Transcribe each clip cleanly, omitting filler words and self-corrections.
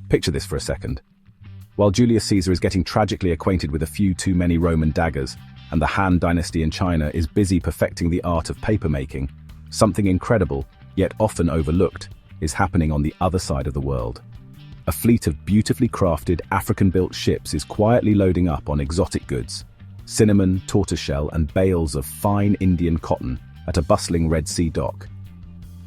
Picture this for a second. While Julius Caesar is getting tragically acquainted with a few too many Roman daggers, and the Han dynasty in China is busy perfecting the art of papermaking, something incredible, yet often overlooked, is happening on the other side of the world. A fleet of beautifully crafted African-built ships is quietly loading up on exotic goods, cinnamon, tortoiseshell, and bales of fine Indian cotton at a bustling Red Sea dock.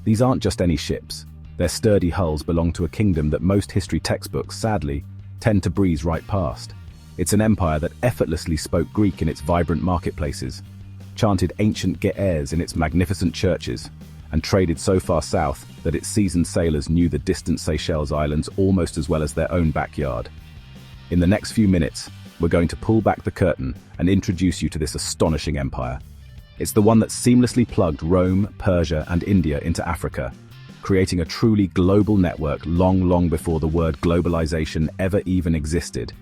These aren't just any ships. Their sturdy hulls belong to a kingdom that most history textbooks, sadly, tend to breeze right past. It's an empire that effortlessly spoke Greek in its vibrant marketplaces, chanted ancient ge'ez in its magnificent churches, and traded so far south that its seasoned sailors knew the distant Seychelles Islands almost as well as their own backyard. In the next few minutes, we're going to pull back the curtain and introduce you to this astonishing empire. It's the one that seamlessly plugged Rome, Persia, and India into Africa, creating a truly global network long before the word globalization ever even existed.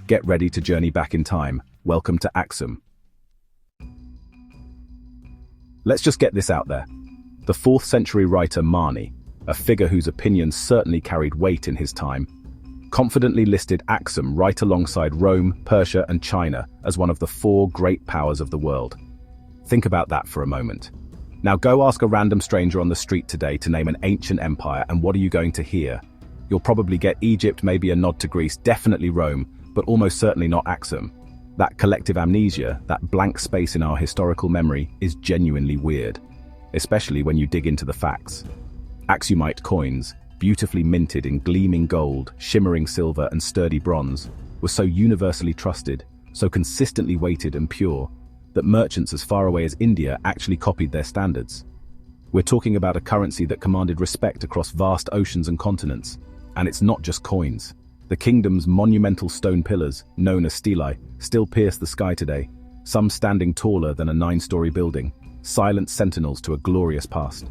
Get ready to journey back in time. Welcome to Axum. Let's just get this out there. The 4th century writer Mani, a figure whose opinions certainly carried weight in his time, confidently listed Axum right alongside Rome, Persia, and China as one of the 4 great powers of the world. Think about that for a moment. Now go ask a random stranger on the street today to name an ancient empire, and what are you going to hear? You'll probably get Egypt, maybe a nod to Greece, definitely Rome, but almost certainly not Axum. That collective amnesia, that blank space in our historical memory, is genuinely weird, especially when you dig into the facts. Axumite coins, beautifully minted in gleaming gold, shimmering silver, and sturdy bronze, were so universally trusted, so consistently weighted and pure, that merchants as far away as India actually copied their standards. We're talking about a currency that commanded respect across vast oceans and continents, and it's not just coins. The kingdom's monumental stone pillars, known as stelae, still pierce the sky today, some standing taller than a 9-story building, silent sentinels to a glorious past.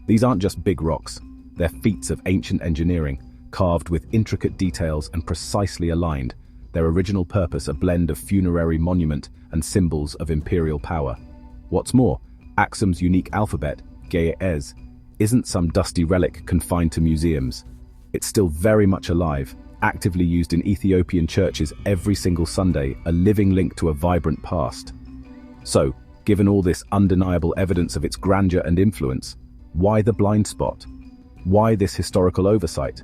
These aren't just big rocks, they're feats of ancient engineering, carved with intricate details and precisely aligned, their original purpose a blend of funerary monument and symbols of imperial power. What's more, Axum's unique alphabet, ge'ez, isn't some dusty relic confined to museums. It's still very much alive, actively used in Ethiopian churches every single Sunday, a living link to a vibrant past. So, given all this undeniable evidence of its grandeur and influence, why the blind spot? Why this historical oversight?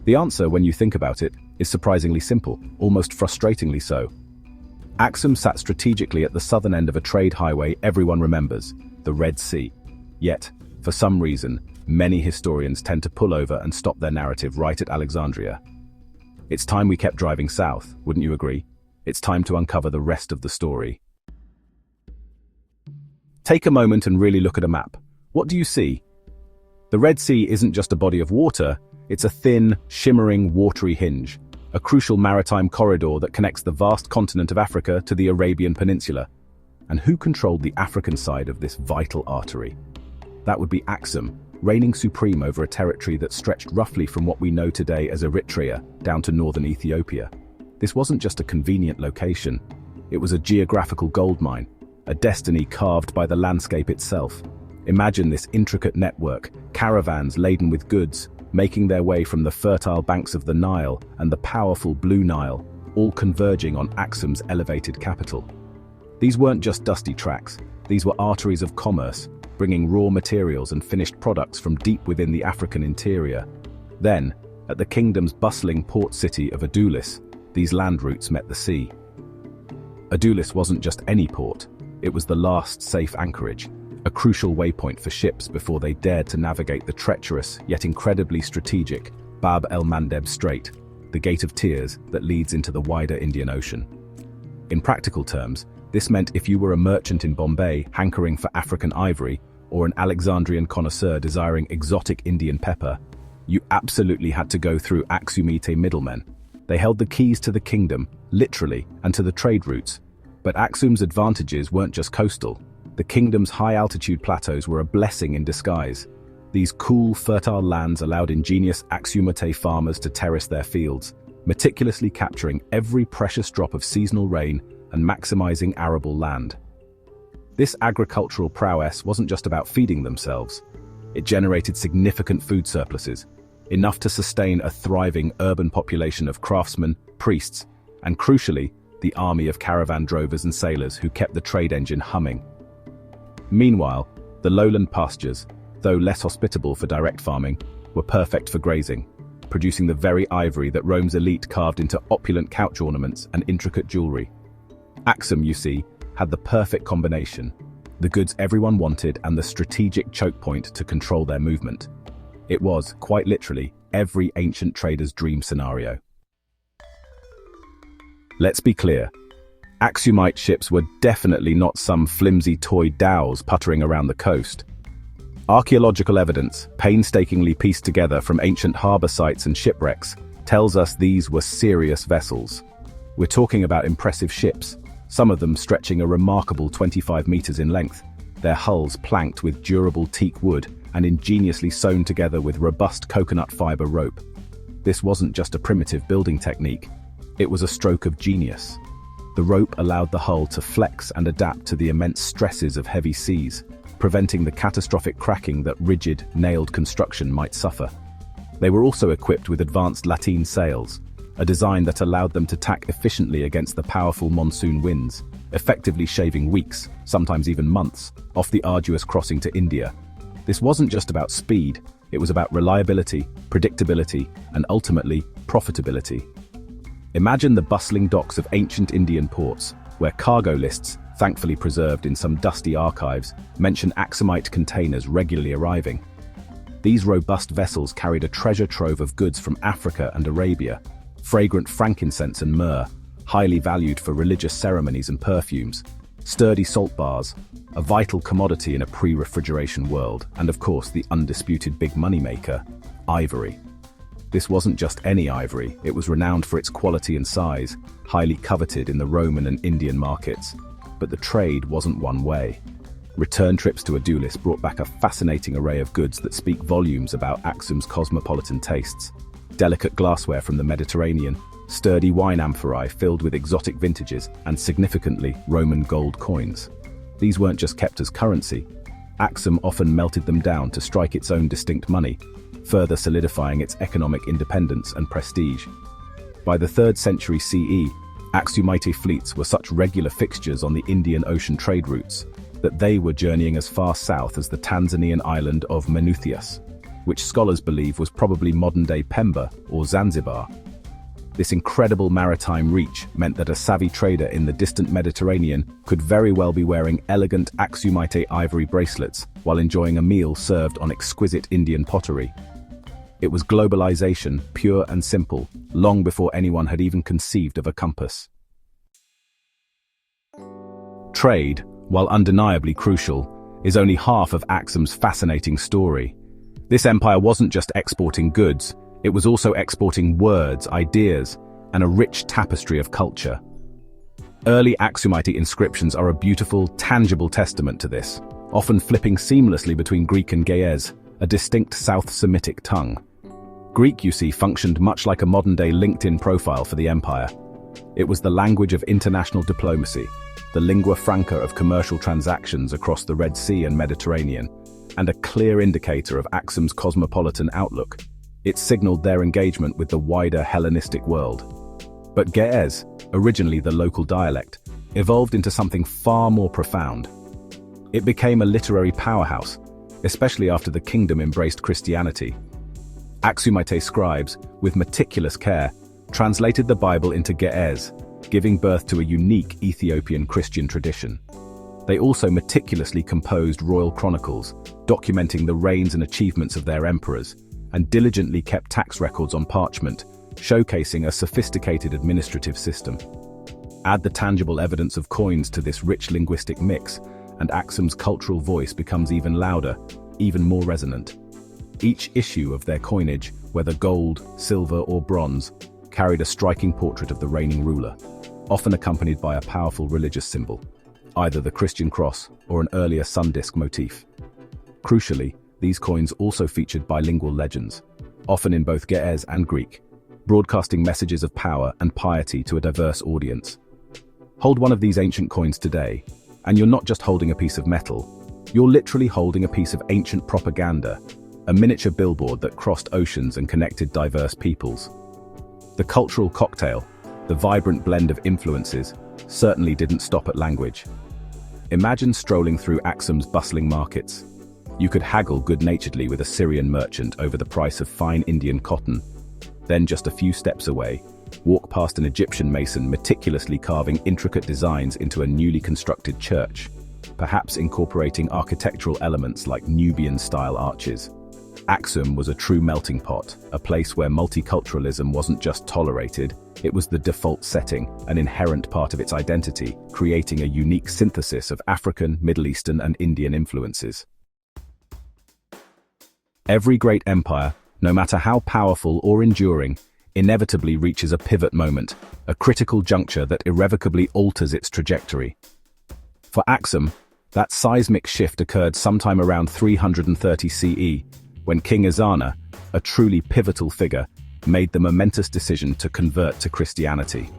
The answer, when you think about it, is surprisingly simple, almost frustratingly so. Axum sat strategically at the southern end of a trade highway everyone remembers, the Red Sea. Yet, for some reason, many historians tend to pull over and stop their narrative right at Alexandria. It's time we kept driving south, wouldn't you agree? It's time to uncover the rest of the story. Take a moment and really look at a map. What do you see? The Red Sea isn't just a body of water, it's a thin, shimmering, watery hinge, a crucial maritime corridor that connects the vast continent of Africa to the Arabian Peninsula. And who controlled the African side of this vital artery? That would be Axum, reigning supreme over a territory that stretched roughly from what we know today as Eritrea down to northern Ethiopia. This wasn't just a convenient location, it was a geographical goldmine, a destiny carved by the landscape itself. Imagine this intricate network, caravans laden with goods, making their way from the fertile banks of the Nile and the powerful Blue Nile, all converging on Axum's elevated capital. These weren't just dusty tracks, these were arteries of commerce, bringing raw materials and finished products from deep within the African interior. Then, at the kingdom's bustling port city of Adulis, these land routes met the sea. Adulis wasn't just any port, it was the last safe anchorage, a crucial waypoint for ships before they dared to navigate the treacherous yet incredibly strategic Bab el-Mandeb Strait, the Gate of Tears that leads into the wider Indian Ocean. In practical terms, this meant if you were a merchant in Bombay hankering for African ivory, or an Alexandrian connoisseur desiring exotic Indian pepper, you absolutely had to go through Axumite middlemen. They held the keys to the kingdom, literally, and to the trade routes. But Axum's advantages weren't just coastal. The kingdom's high-altitude plateaus were a blessing in disguise. These cool, fertile lands allowed ingenious Axumite farmers to terrace their fields, meticulously capturing every precious drop of seasonal rain and maximizing arable land. This agricultural prowess wasn't just about feeding themselves. It generated significant food surpluses. enough to sustain a thriving urban population of craftsmen, priests, and crucially, the army of caravan drovers and sailors who kept the trade engine humming. Meanwhile, the lowland pastures, though less hospitable for direct farming, were perfect for grazing, producing the very ivory that Rome's elite carved into opulent couch ornaments and intricate jewelry. Axum, you see, had the perfect combination: the goods everyone wanted and the strategic choke point to control their movement. It was, quite literally, every ancient trader's dream scenario. Let's be clear. Axumite ships were definitely not some flimsy toy dhows puttering around the coast. Archaeological evidence, painstakingly pieced together from ancient harbor sites and shipwrecks, tells us these were serious vessels. We're talking about impressive ships, some of them stretching a remarkable 25 meters in length, their hulls planked with durable teak wood and ingeniously sewn together with robust coconut fiber rope. This wasn't just a primitive building technique, it was a stroke of genius. The rope allowed the hull to flex and adapt to the immense stresses of heavy seas, preventing the catastrophic cracking that rigid, nailed construction might suffer. They were also equipped with advanced lateen sails, a design that allowed them to tack efficiently against the powerful monsoon winds, effectively shaving weeks, sometimes even months, off the arduous crossing to India. This wasn't just about speed, it was about reliability, predictability, and ultimately, profitability. Imagine the bustling docks of ancient Indian ports, where cargo lists, thankfully preserved in some dusty archives, mention Axumite containers regularly arriving. These robust vessels carried a treasure trove of goods from Africa and Arabia, fragrant frankincense and myrrh, highly valued for religious ceremonies and perfumes, sturdy salt bars, a vital commodity in a pre-refrigeration world, and of course the undisputed big moneymaker, ivory. This wasn't just any ivory, it was renowned for its quality and size, highly coveted in the Roman and Indian markets. But the trade wasn't one way. Return trips to Adulis brought back a fascinating array of goods that speak volumes about Axum's cosmopolitan tastes. Delicate glassware from the Mediterranean, sturdy wine amphorae filled with exotic vintages, and significantly, Roman gold coins. These weren't just kept as currency. Axum often melted them down to strike its own distinct money, further solidifying its economic independence and prestige. By the 3rd century CE, Axumite fleets were such regular fixtures on the Indian Ocean trade routes that they were journeying as far south as the Tanzanian island of Menuthius, which scholars believe was probably modern-day Pemba or Zanzibar. This incredible maritime reach meant that a savvy trader in the distant Mediterranean could very well be wearing elegant Axumite ivory bracelets while enjoying a meal served on exquisite Indian pottery. It was globalization, pure and simple, long before anyone had even conceived of a compass. Trade, while undeniably crucial, is only half of Axum's fascinating story. This empire wasn't just exporting goods, it was also exporting words, ideas, and a rich tapestry of culture. Early Axumite inscriptions are a beautiful, tangible testament to this, often flipping seamlessly between Greek and Ge'ez, a distinct South Semitic tongue. Greek, you see, functioned much like a modern-day LinkedIn profile for the empire. It was the language of international diplomacy, the lingua franca of commercial transactions across the Red Sea and Mediterranean, and a clear indicator of Axum's cosmopolitan outlook. It signaled their engagement with the wider Hellenistic world. But Ge'ez, originally the local dialect, evolved into something far more profound. It became a literary powerhouse, especially after the kingdom embraced Christianity. Axumite scribes, with meticulous care, translated the Bible into Ge'ez, giving birth to a unique Ethiopian Christian tradition. They also meticulously composed royal chronicles, documenting the reigns and achievements of their emperors, and diligently kept tax records on parchment, showcasing a sophisticated administrative system. Add the tangible evidence of coins to this rich linguistic mix, and Axum's cultural voice becomes even louder, even more resonant. Each issue of their coinage, whether gold, silver, or bronze, carried a striking portrait of the reigning ruler, often accompanied by a powerful religious symbol, either the Christian cross or an earlier sun disk motif. Crucially, these coins also featured bilingual legends, often in both Ge'ez and Greek, broadcasting messages of power and piety to a diverse audience. Hold one of these ancient coins today, and you're not just holding a piece of metal, you're literally holding a piece of ancient propaganda, a miniature billboard that crossed oceans and connected diverse peoples. The cultural cocktail, the vibrant blend of influences, certainly didn't stop at language. Imagine strolling through Axum's bustling markets. You could haggle good-naturedly with a Syrian merchant over the price of fine Indian cotton. Then, just a few steps away, walk past an Egyptian mason meticulously carving intricate designs into a newly constructed church, perhaps incorporating architectural elements like Nubian-style arches. Axum was a true melting pot, a place where multiculturalism wasn't just tolerated, it was the default setting, an inherent part of its identity, creating a unique synthesis of African, Middle Eastern, and Indian influences. Every great empire, no matter how powerful or enduring, inevitably reaches a pivot moment, a critical juncture that irrevocably alters its trajectory. For Axum, that seismic shift occurred sometime around 330 CE, when King Ezana, a truly pivotal figure, made the momentous decision to convert to Christianity.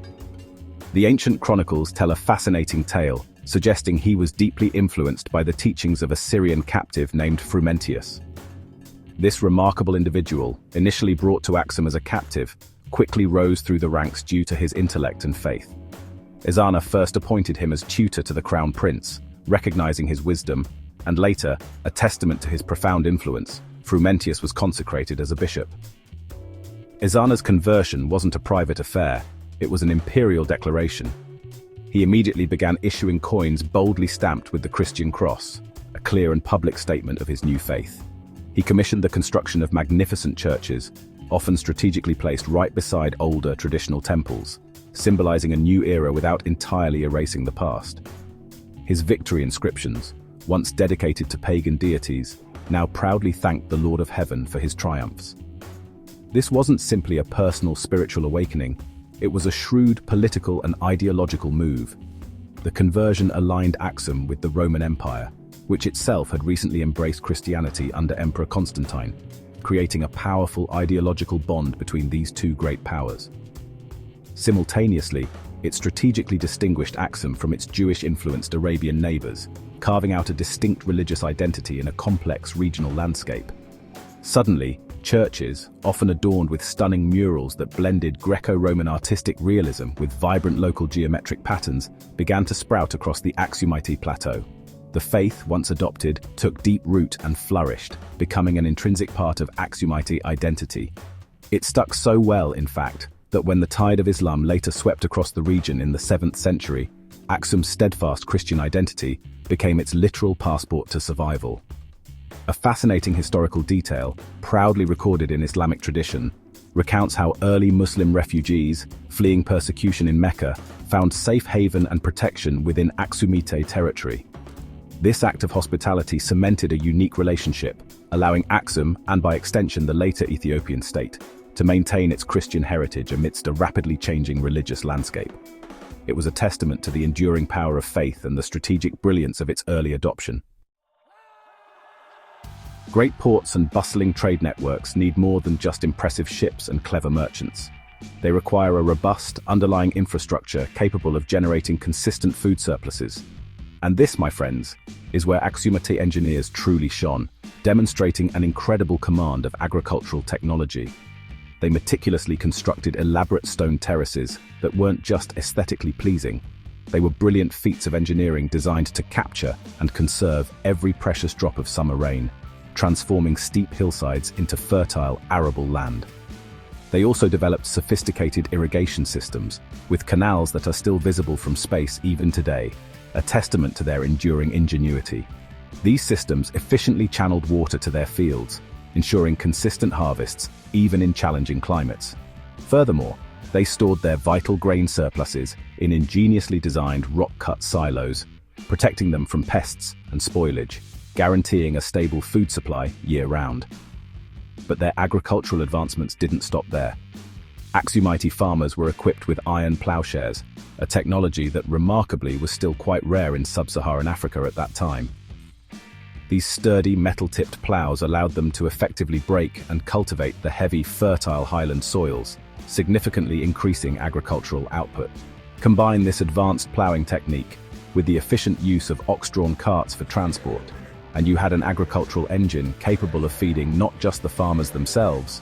The ancient chronicles tell a fascinating tale, suggesting he was deeply influenced by the teachings of a Syrian captive named Frumentius. This remarkable individual, initially brought to Axum as a captive, quickly rose through the ranks due to his intellect and faith. Ezana first appointed him as tutor to the crown prince, recognizing his wisdom, and later, a testament to his profound influence, Frumentius was consecrated as a bishop. Ezana's conversion wasn't a private affair, it was an imperial declaration. He immediately began issuing coins boldly stamped with the Christian cross, a clear and public statement of his new faith. He commissioned the construction of magnificent churches, often strategically placed right beside older traditional temples, symbolizing a new era without entirely erasing the past. His victory inscriptions, once dedicated to pagan deities, now proudly thanked the Lord of Heaven for his triumphs. This wasn't simply a personal spiritual awakening, it was a shrewd political and ideological move. The conversion aligned Axum with the Roman Empire, which itself had recently embraced Christianity under Emperor Constantine, creating a powerful ideological bond between these two great powers. Simultaneously, it strategically distinguished Axum from its Jewish-influenced Arabian neighbors, carving out a distinct religious identity in a complex regional landscape. Suddenly, churches, often adorned with stunning murals that blended Greco-Roman artistic realism with vibrant local geometric patterns, began to sprout across the Axumite plateau. The faith, once adopted, took deep root and flourished, becoming an intrinsic part of Axumite identity. It stuck so well, in fact, that when the tide of Islam later swept across the region in the 7th century, Axum's steadfast Christian identity became its literal passport to survival. A fascinating historical detail, proudly recorded in Islamic tradition, recounts how early Muslim refugees, fleeing persecution in Mecca, found safe haven and protection within Axumite territory. This act of hospitality cemented a unique relationship, allowing Axum, and by extension the later Ethiopian state, to maintain its Christian heritage amidst a rapidly changing religious landscape. It was a testament to the enduring power of faith and the strategic brilliance of its early adoption. Great ports and bustling trade networks need more than just impressive ships and clever merchants. They require a robust, underlying infrastructure capable of generating consistent food surpluses. And this, my friends, is where Axumite engineers truly shone, demonstrating an incredible command of agricultural technology. They meticulously constructed elaborate stone terraces that weren't just aesthetically pleasing. They were brilliant feats of engineering designed to capture and conserve every precious drop of summer rain, transforming steep hillsides into fertile, arable land. They also developed sophisticated irrigation systems, with canals that are still visible from space even today, a testament to their enduring ingenuity. These systems efficiently channeled water to their fields, ensuring consistent harvests even in challenging climates. Furthermore, they stored their vital grain surpluses in ingeniously designed rock-cut silos, protecting them from pests and spoilage, guaranteeing a stable food supply year-round. But their agricultural advancements didn't stop there. Axumite farmers were equipped with iron plowshares, a technology that remarkably was still quite rare in sub-Saharan Africa at that time. These sturdy metal-tipped plows allowed them to effectively break and cultivate the heavy, fertile highland soils, significantly increasing agricultural output. Combine this advanced plowing technique with the efficient use of ox-drawn carts for transport, and you had an agricultural engine capable of feeding not just the farmers themselves,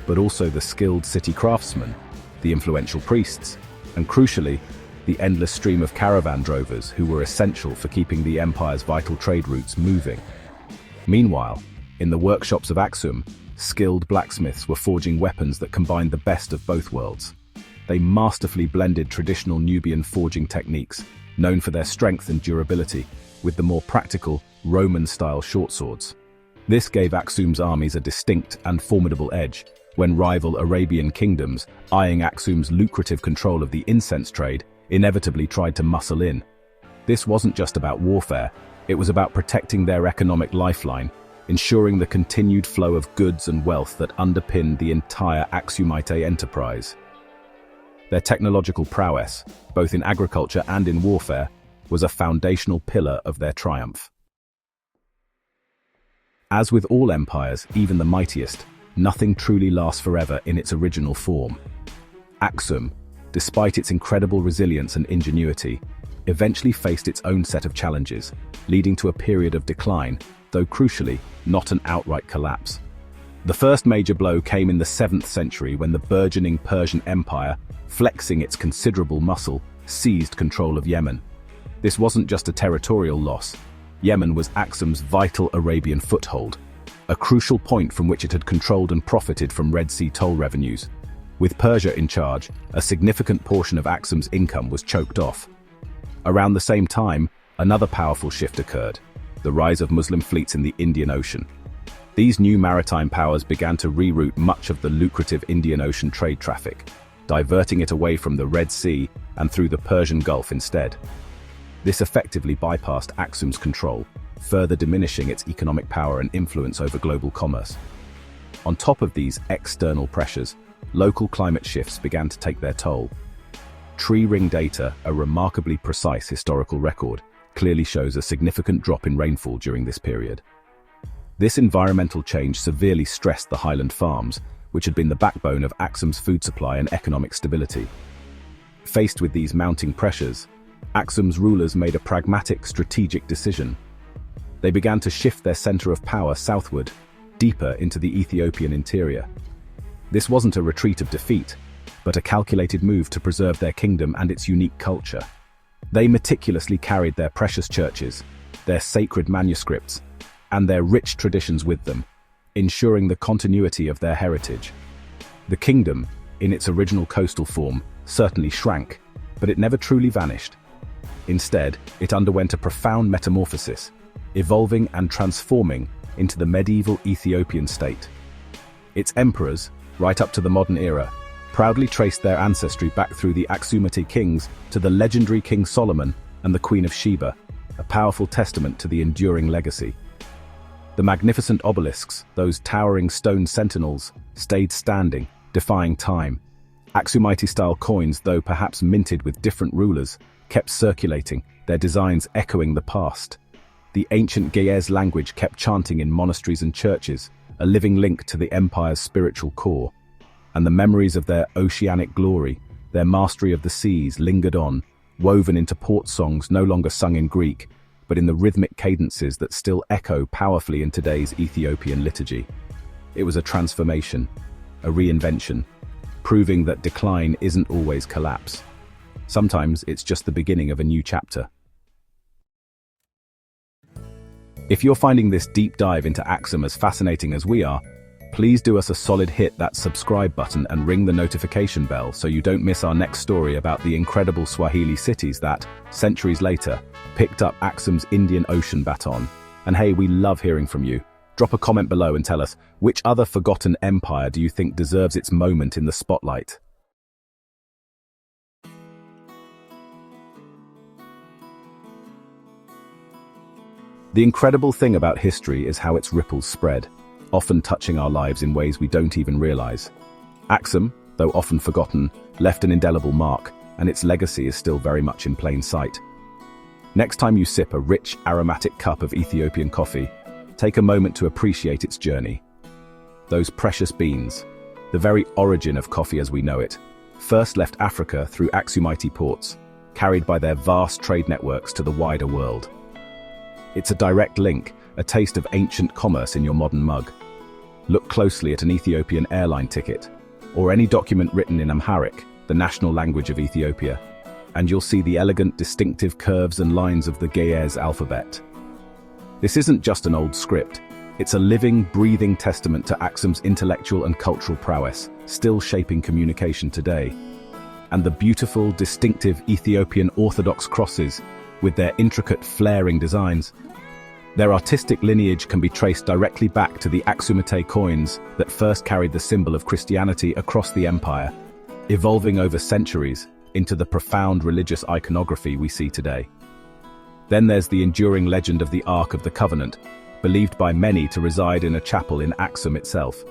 but also the skilled city craftsmen, the influential priests, and crucially, the endless stream of caravan drovers who were essential for keeping the empire's vital trade routes moving. Meanwhile, in the workshops of Axum, skilled blacksmiths were forging weapons that combined the best of both worlds. They masterfully blended traditional Nubian forging techniques, known for their strength and durability, with the more practical, Roman-style short swords. This gave Axum's armies a distinct and formidable edge, when rival Arabian kingdoms, eyeing Axum's lucrative control of the incense trade, inevitably tried to muscle in. This wasn't just about warfare, it was about protecting their economic lifeline, ensuring the continued flow of goods and wealth that underpinned the entire Axumite enterprise. Their technological prowess, both in agriculture and in warfare, was a foundational pillar of their triumph. As with all empires, even the mightiest, nothing truly lasts forever in its original form. Axum, despite its incredible resilience and ingenuity, eventually faced its own set of challenges, leading to a period of decline, though crucially, not an outright collapse. The first major blow came in the 7th century when the burgeoning Persian Empire, flexing its considerable muscle, seized control of Yemen. This wasn't just a territorial loss. Yemen was Axum's vital Arabian foothold, a crucial point from which it had controlled and profited from Red Sea toll revenues. With Persia in charge, a significant portion of Axum's income was choked off. Around the same time, another powerful shift occurred: the rise of Muslim fleets in the Indian Ocean. These new maritime powers began to reroute much of the lucrative Indian Ocean trade traffic, diverting it away from the Red Sea and through the Persian Gulf instead. This effectively bypassed Axum's control, further diminishing its economic power and influence over global commerce. On top of these external pressures, local climate shifts began to take their toll. Tree ring data, a remarkably precise historical record, clearly shows a significant drop in rainfall during this period. This environmental change severely stressed the highland farms, which had been the backbone of Axum's food supply and economic stability. Faced with these mounting pressures, Axum's rulers made a pragmatic, strategic decision. They began to shift their center of power southward, deeper into the Ethiopian interior. This wasn't a retreat of defeat, but a calculated move to preserve their kingdom and its unique culture. They meticulously carried their precious churches, their sacred manuscripts, and their rich traditions with them, ensuring the continuity of their heritage. The kingdom, in its original coastal form, certainly shrank, but it never truly vanished. Instead, it underwent a profound metamorphosis, evolving and transforming into the medieval Ethiopian state. Its emperors, right up to the modern era, proudly traced their ancestry back through the Axumite kings to the legendary King Solomon and the Queen of Sheba, a powerful testament to the enduring legacy. The magnificent obelisks, those towering stone sentinels, stayed standing, defying time. Axumite-style coins, though perhaps minted with different rulers, kept circulating, their designs echoing the past. The ancient Ge'ez language kept chanting in monasteries and churches, a living link to the empire's spiritual core. And the memories of their oceanic glory, their mastery of the seas, lingered on, woven into port songs no longer sung in Greek, but in the rhythmic cadences that still echo powerfully in today's Ethiopian liturgy. It was a transformation, a reinvention, proving that decline isn't always collapse. Sometimes it's just the beginning of a new chapter. If you're finding this deep dive into Axum as fascinating as we are, please do us a solid, hit that subscribe button and ring the notification bell so you don't miss our next story about the incredible Swahili cities that, centuries later, picked up Axum's Indian Ocean baton. And hey, we love hearing from you. Drop a comment below and tell us, which other forgotten empire do you think deserves its moment in the spotlight? The incredible thing about history is how its ripples spread, often touching our lives in ways we don't even realize. Axum, though often forgotten, left an indelible mark, and its legacy is still very much in plain sight. Next time you sip a rich, aromatic cup of Ethiopian coffee, take a moment to appreciate its journey. Those precious beans, the very origin of coffee as we know it, first left Africa through Axumite ports, carried by their vast trade networks to the wider world. It's a direct link, a taste of ancient commerce in your modern mug. Look closely at an Ethiopian airline ticket, or any document written in Amharic, the national language of Ethiopia, and you'll see the elegant, distinctive curves and lines of the Ge'ez alphabet. This isn't just an old script, it's a living, breathing testament to Axum's intellectual and cultural prowess, still shaping communication today. And the beautiful, distinctive Ethiopian Orthodox crosses, with their intricate, flaring designs. Their artistic lineage can be traced directly back to the Axumite coins that first carried the symbol of Christianity across the empire, evolving over centuries into the profound religious iconography we see today. Then there's the enduring legend of the Ark of the Covenant, believed by many to reside in a chapel in Axum itself.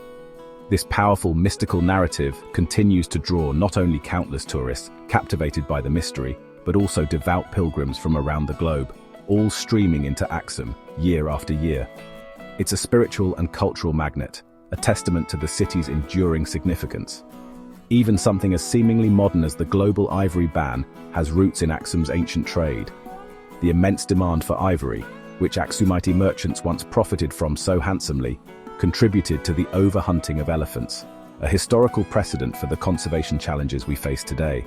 This powerful mystical narrative continues to draw not only countless tourists captivated by the mystery, but also devout pilgrims from around the globe, all streaming into Axum year after year. It's a spiritual and cultural magnet, a testament to the city's enduring significance. Even something as seemingly modern as the global ivory ban has roots in Axum's ancient trade. The immense demand for ivory, which Axumite merchants once profited from so handsomely, contributed to the overhunting of elephants, a historical precedent for the conservation challenges we face today.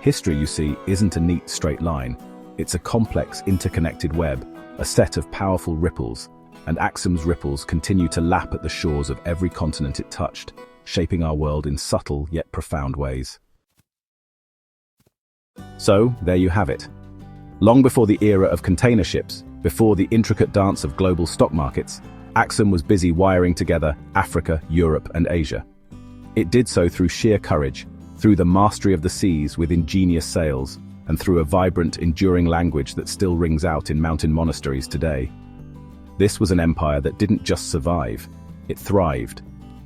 History, you see, isn't a neat straight line. It's a complex, interconnected web, a set of powerful ripples, and Axum's ripples continue to lap at the shores of every continent it touched, shaping our world in subtle yet profound ways. So, there you have it. Long before the era of container ships, before the intricate dance of global stock markets, Axum was busy wiring together Africa, Europe, and Asia. It did so through sheer courage, through the mastery of the seas with ingenious sails, and through a vibrant, enduring language that still rings out in mountain monasteries today. This was an empire that didn't just survive, it thrived.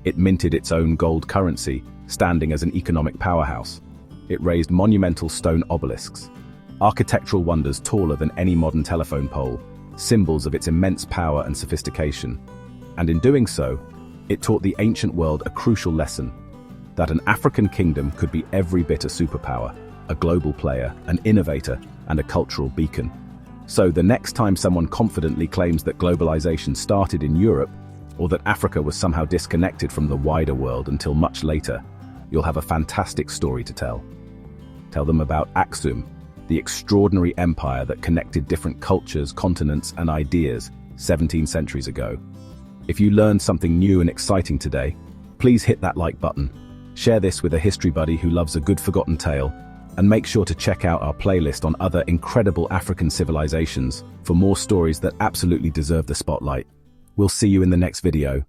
It minted its own gold currency, standing as an economic powerhouse. It raised monumental stone obelisks, architectural wonders taller than any modern telephone pole, symbols of its immense power and sophistication. And in doing so, it taught the ancient world a crucial lesson, that an African kingdom could be every bit a superpower, a global player, an innovator, and a cultural beacon. So the next time someone confidently claims that globalization started in Europe, or that Africa was somehow disconnected from the wider world until much later, you'll have a fantastic story to tell. Tell them about Axum, the extraordinary empire that connected different cultures, continents, and ideas 17 centuries ago. If you learned something new and exciting today, please hit that like button, share this with a history buddy who loves a good forgotten tale, and make sure to check out our playlist on other incredible African civilizations for more stories that absolutely deserve the spotlight. We'll see you in the next video.